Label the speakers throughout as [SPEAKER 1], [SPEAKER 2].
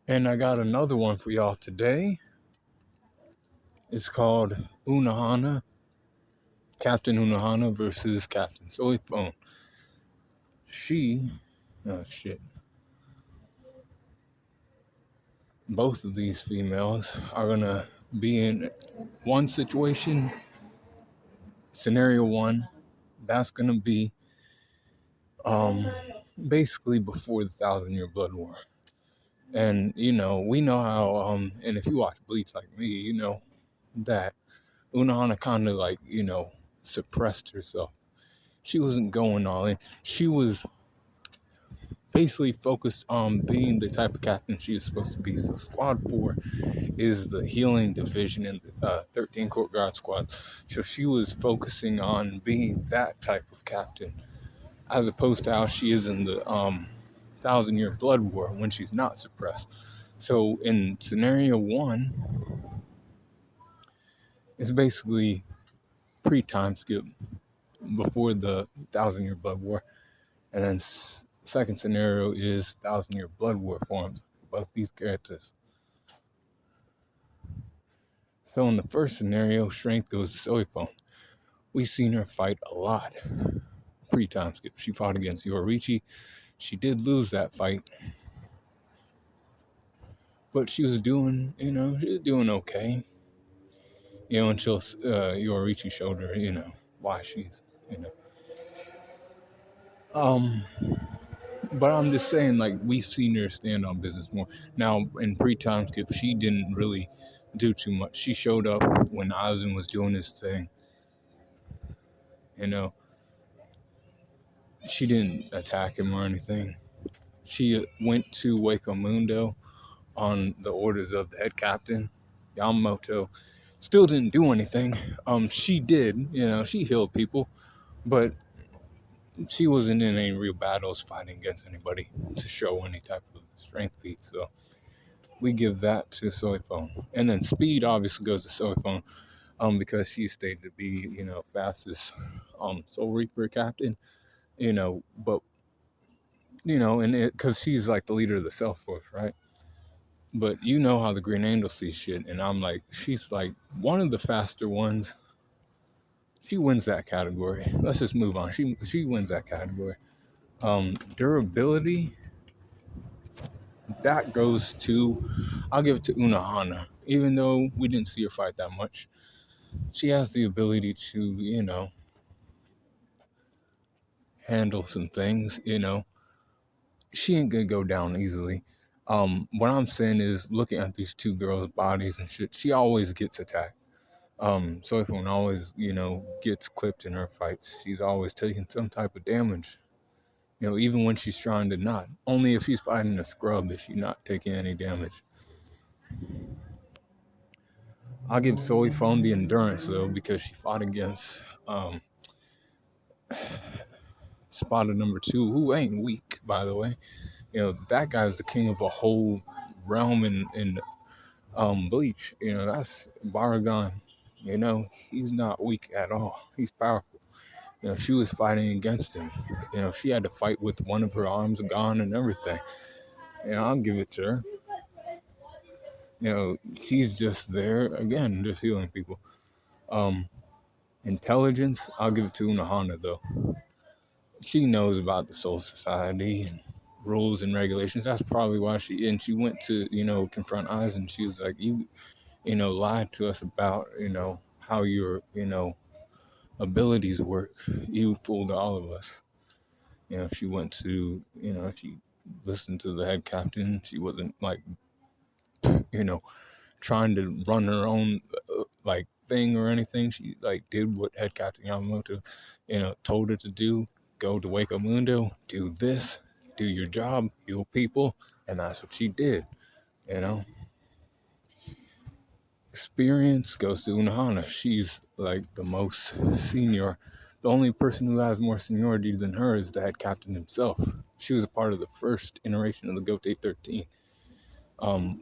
[SPEAKER 1] And I got another one for y'all today. It's called Unohana, Captain Unohana versus Captain Soi Fon. Oh shit. Both of these females are gonna be in one situation, scenario one, that's gonna be um basically before the Thousand Year Blood War. And we know how and if you watch Bleach like me, you know that Unohana kinda like, suppressed herself. She wasn't going all in. She was basically focused on being the type of captain she was supposed to be. So Squad 4 is the healing division in the 13 Court Guard Squad. So she was focusing on being that type of captain, as opposed to how she is in the Thousand-Year Blood War when she's not suppressed. So in scenario one, it's basically pre-time skip before the Thousand-Year Blood War. And then second scenario is Thousand-Year Blood War forms, both these characters. So in the first scenario, strength goes to Soi Fon. We've seen her fight a lot. Pre-time skip. She fought against Yorichi. She did lose that fight. But she was doing, okay. Until Yorichi showed her, why she's, you know. But I'm just saying, like, we've seen her stand on business more. Now, in pre-time skip, she didn't really do too much. She showed up when Aizen was doing his thing. She didn't attack him or anything. She went to Wake Mundo on the orders of the head captain, Yamamoto. Still didn't do anything. She did, she healed people, but she wasn't in any real battles fighting against anybody to show any type of strength feat. So we give that to Soi Fon. And then speed obviously goes to Soi Fon, because she's stated to be, fastest Soul Reaper captain, but and because she's like the leader of the Self Force, right? But you know how the Green Angel sees shit, and I'm like, she's like one of the faster ones. She wins that category. Let's just move on. She wins that category. Durability, that goes to, I'll give it to Unohana. Even though we didn't see her fight that much, she has the ability to, handle some things. She ain't gonna go down easily. What I'm saying is, looking at these two girls' bodies and shit, she always gets attacked. Soi Fon always, gets clipped in her fights. She's always taking some type of damage. Even when she's trying to not. Only if she's fighting a scrub is she not taking any damage. I'll give Soi Fon the endurance though, because she fought against spotter number 2, who ain't weak, by the way. That guy's the king of a whole realm in Bleach. That's Baragon. He's not weak at all. He's powerful. She was fighting against him. She had to fight with one of her arms gone and everything. I'll give it to her. She's just there, again, just healing people. Intelligence, I'll give it to Unohana, though. She knows about the Soul Society and rules and regulations. That's probably why she went to, confront Aizen. She was like, you lied to us about, how your, abilities work. You fooled all of us. She went to, she listened to the head captain. She wasn't like, trying to run her own like thing or anything. She like did what head captain Yamamoto, told her to do. Go to Wake Mundo, do this, do your job, heal people, and that's what she did. Experience goes to Unohana. She's like the most senior. The only person who has more seniority than her is the head captain himself. She was a part of the first iteration of the Gote 13.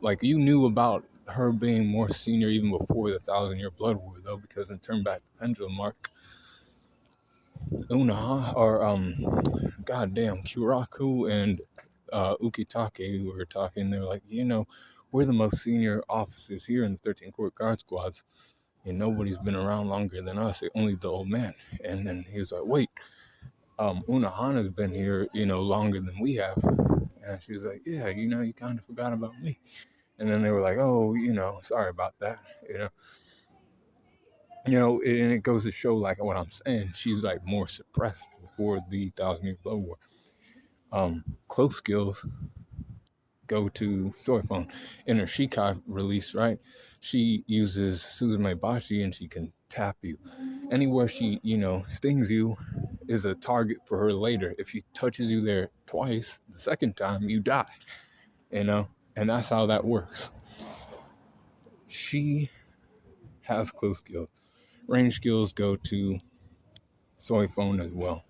[SPEAKER 1] Like, you knew about her being more senior even before the Thousand-Year Blood War, though, because in Turn Back the Pendulum Mark, Unohana, or goddamn, Kuraku and Ukitake were talking. They're like, we're the most senior officers here in the 13 Court Guard Squads, and nobody's been around longer than us, only the old man. And then he was like, wait, Unohana's been here, longer than we have. And she was like, yeah, you kind of forgot about me. And then they were like, oh, sorry about that, and it goes to show, like, what I'm saying. She's, like, more suppressed before the Thousand Year Blood War. Close skills go to Soi Fon. In her Shikai release, right, she uses Suzume Bashi, and she can tap you. Anywhere she, stings you is a target for her later. If she touches you there twice, the second time, you die, and that's how that works. She has close skills. Range skills go to Soi Fon as well.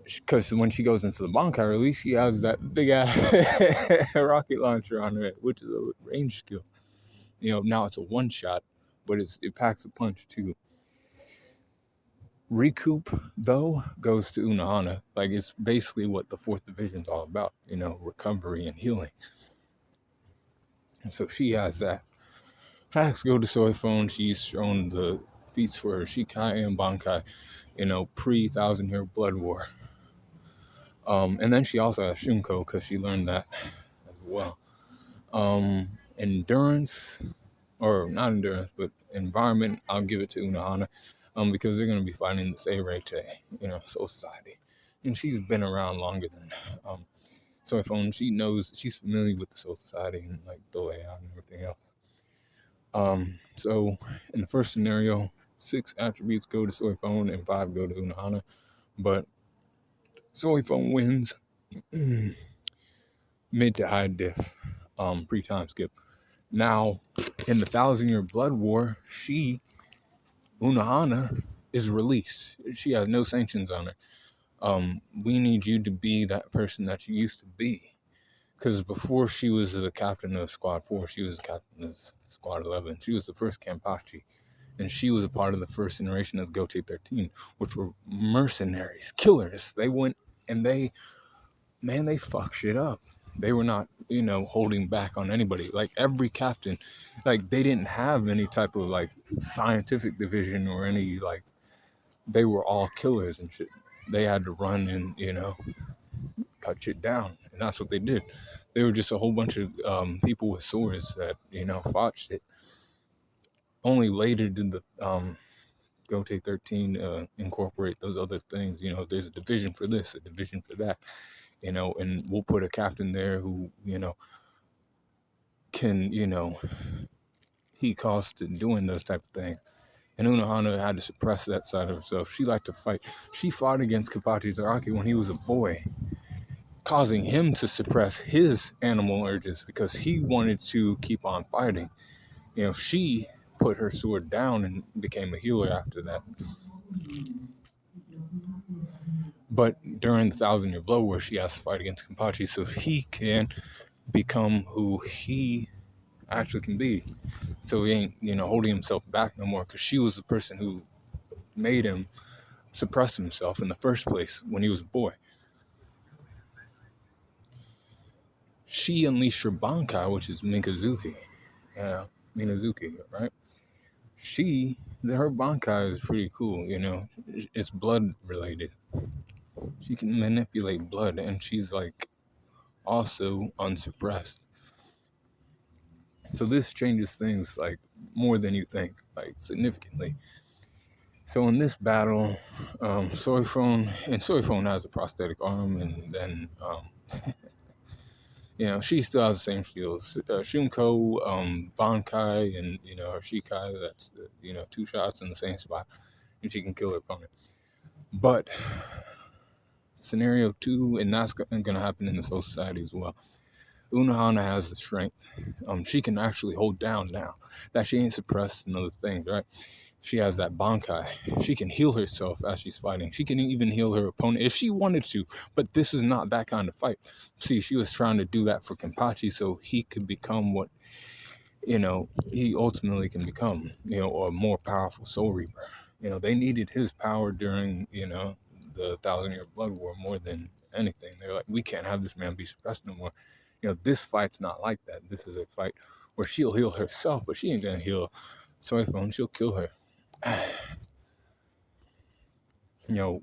[SPEAKER 1] Because when she goes into the Bankai release, she has that big ass rocket launcher on her, which is a range skill. Now it's a one shot, but it packs a punch too. Recoup, though, goes to Unohana. Like, it's basically what the 4th Division's all about, recovery and healing. And so she has that. Hacks go to Soi Fon. She's shown the feats for her Shikai and Bankai, pre-Thousand Year Blood War. And then she also has Shunko, because she learned that as well. Endurance, or not endurance, but environment, I'll give it to Unohana, because they're going to be fighting the Seirete, Soul Society. And she's been around longer than Soi Fon. She knows, she's familiar with the Soul Society and, like, the layout and everything else. So in the first scenario, 6 attributes go to Soi Fon and 5 go to Unohana. But Soi Fon wins mid to high diff, pre-time skip. Now, in the 1,000 Year Blood War, Unohana, is released. She has no sanctions on her. We need you to be that person that you used to be. Because before she was the captain of Squad 4, she was the captain of Squad 11. She was the first Kenpachi. And she was a part of the first generation of Gote 13, which were mercenaries, killers. They went and they fucked shit up. They were not, holding back on anybody. Like, every captain, like, they didn't have any type of, like, scientific division or any, like, they were all killers and shit. They had to run and, cut shit down. And that's what they did. They were just a whole bunch of people with swords that, fought shit. Only later did the Gote 13 incorporate those other things. There's a division for this, a division for that. And we'll put a captain there who, can, he costs to doing those type of things. And Unohana had to suppress that side of herself. She liked to fight. She fought against Kapachi Zaraki when he was a boy, causing him to suppress his animal urges because he wanted to keep on fighting. She put her sword down and became a healer after that. But during the 1,000 Year Blood War, she has to fight against Kenpachi so he can become who he actually can be. So he ain't, holding himself back no more, because she was the person who made him suppress himself in the first place when he was a boy. She unleashed her Bankai, which is Mikazuki. Minazuki, right? Her Bankai is pretty cool, It's blood related. She can manipulate blood, and she's, like, also unsuppressed. So this changes things, like, more than you think, like, significantly. So in this battle, Soi Fon has a prosthetic arm, and then, she still has the same skills. Shunko, Bankai, and, her Shikai, that's, 2 shots in the same spot, and she can kill her opponent. But scenario 2, and that's going to happen in the Soul Society as well. Unohana has the strength. She can actually hold down now that she ain't suppressed and other things, right? She has that Bankai. She can heal herself as she's fighting. She can even heal her opponent if she wanted to, but this is not that kind of fight. See, she was trying to do that for Kenpachi so he could become what, he ultimately can become, a more powerful Soul Reaper. They needed his power during, the Thousand-Year Blood War more than anything. They're like, we can't have this man be suppressed no more. This fight's not like that. This is a fight where she'll heal herself, but she ain't gonna heal Soi Fon. She'll kill her.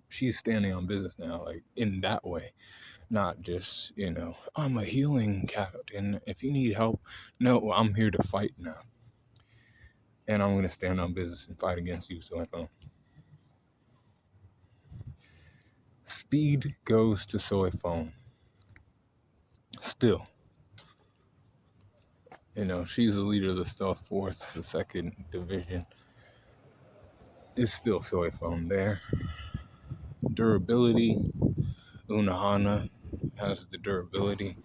[SPEAKER 1] She's standing on business now, like in that way, not just, I'm a healing captain. If you need help, no, I'm here to fight now. And I'm going to stand on business and fight against you, Soi Fon. Speed goes to Soi Fon. Still. She's the leader of the Stealth Force, the 2nd Division. It's still Soi Fon there. Durability. Unohana has the durability.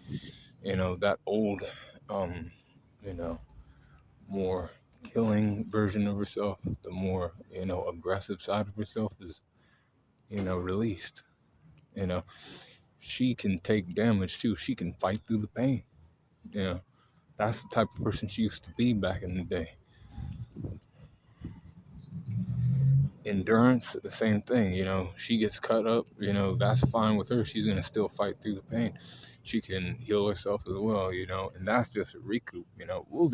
[SPEAKER 1] That old, more killing version of herself, the more, aggressive side of herself is, released. She can take damage too. She can fight through the pain. That's the type of person she used to be back in the day. Endurance, the same thing. She gets cut up, that's fine with her. She's going to still fight through the pain. She can heal herself as well, and that's just a recoup. I'm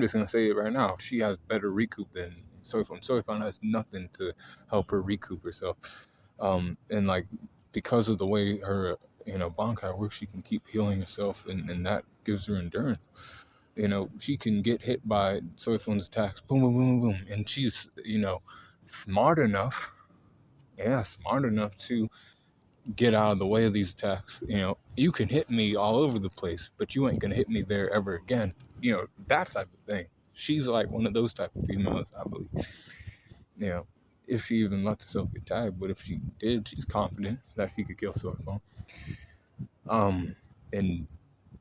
[SPEAKER 1] just going to say it right now. She has better recoup than Soi Fon. Soi Fon has nothing to help her recoup herself. And like, because of the way her, Bankai works, she can keep healing herself, and that gives her endurance. She can get hit by Soi Fon's attacks, boom, boom, boom, boom, and she's, smart enough to get out of the way of these attacks. You can hit me all over the place, but you ain't gonna hit me there ever again. That type of thing. She's like one of those type of females, I believe. If she even lets herself get tagged, but if she did, she's confident that she could kill Soi Fon. And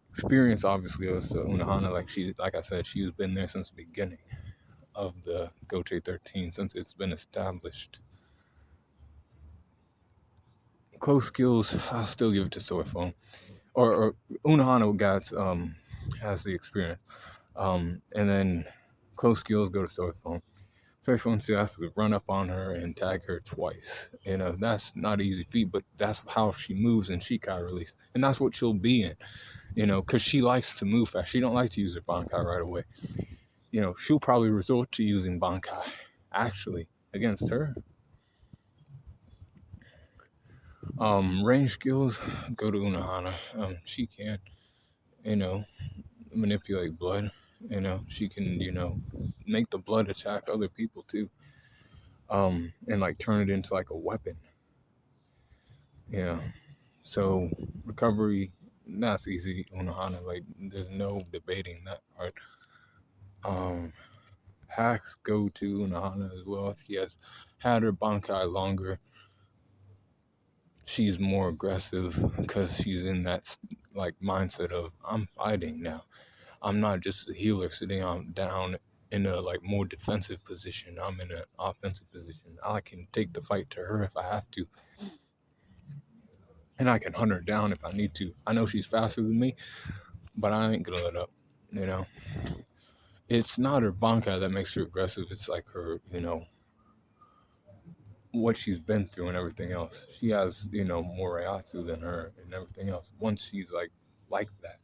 [SPEAKER 1] experience obviously goes to Unohana. Like I said, she's been there since the beginning of the Gote 13, since it's been established. Close skills, I'll still give it to Soi Fon. Or Unohana has the experience. And then close skills go to Soi Fon. Soi Fon still has to run up on her and tag her twice. That's not an easy feat, but that's how she moves in Shikai release. And that's what she'll be in, because she likes to move fast. She don't like to use her Bankai right away. She'll probably resort to using Bankai, actually, against her. Range skills go to Unohana. She can, manipulate blood. She can, make the blood attack other people too. And like turn it into like a weapon. So recovery, that's easy. Unohana, like there's no debating that part. Hacks go to Unohana as well. She has had her Bankai longer. She's more aggressive because she's in that like mindset of, I'm fighting now. I'm not just a healer sitting down in a like more defensive position. I'm in an offensive position. I can take the fight to her if I have to. And I can hunt her down if I need to. I know she's faster than me, but I ain't gonna let up, It's not her Bankai that makes her aggressive. It's like her, what she's been through and everything else. She has, more Reiatsu than her and everything else. Once she's like that,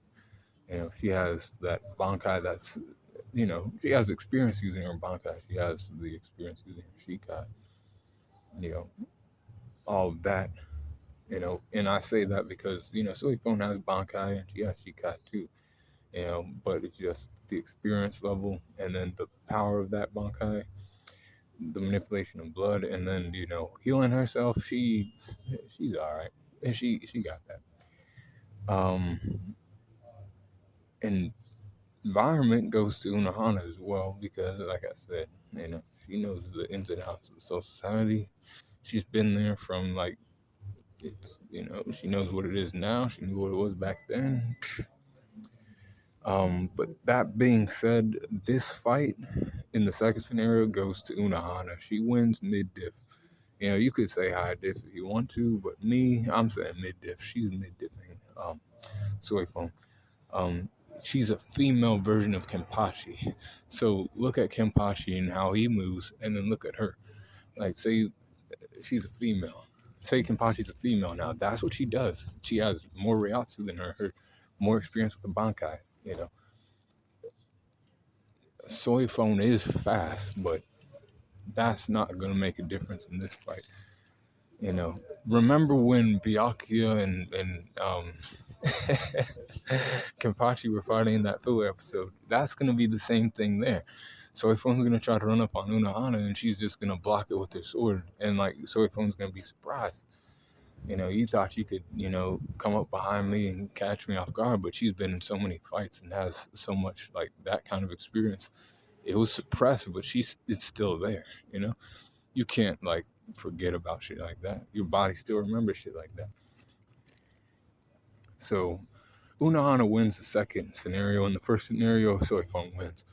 [SPEAKER 1] she has that Bankai that's, she has experience using her Bankai. She has the experience using her Shikai, all of that, and I say that because, Soi Fon has Bankai and she has Shikai too, but it's just the experience level and then the power of that Bankai, the manipulation of blood, and then, healing herself. She's all right, and she got that. And environment goes to Unohana as well because, like I said, she knows the ins and outs of the social society. She's been there from like it's, she knows what it is now. She knew what it was back then. But that being said, this fight in the second scenario goes to Unohana. She wins mid-diff. You could say high diff if you want to, but me, I'm saying mid-diff. She's mid-diffing Soi Fon. She's a female version of Kenpachi. So look at Kenpachi and how he moves, and then look at her. Like, say she's a female. say Kenpachi's a female now. That's what she does. She has more Ryatsu than her more experience with the Bankai. You know, Soi Fon is fast, but that's not going to make a difference in this fight. You know, remember when Byakuya and Kenpachi were fighting in that filler episode? That's going to be the same thing there. Soi Fon's going to try to run up on Unohana, and she's just going to block it with her sword. And, like, Soi Fon's going to be surprised. You know, you thought you could, you know, come up behind me and catch me off guard, but she's been in so many fights and has so much, like, that kind of experience. It was suppressed, but it's still there, you know? You can't, like, forget about shit like that. Your body still remembers shit like that. So, Unohana wins the second scenario. In the first scenario, Soi Fon wins.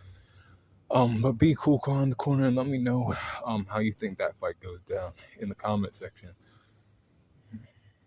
[SPEAKER 1] But be cool, call in the corner and let me know how you think that fight goes down in the comment section.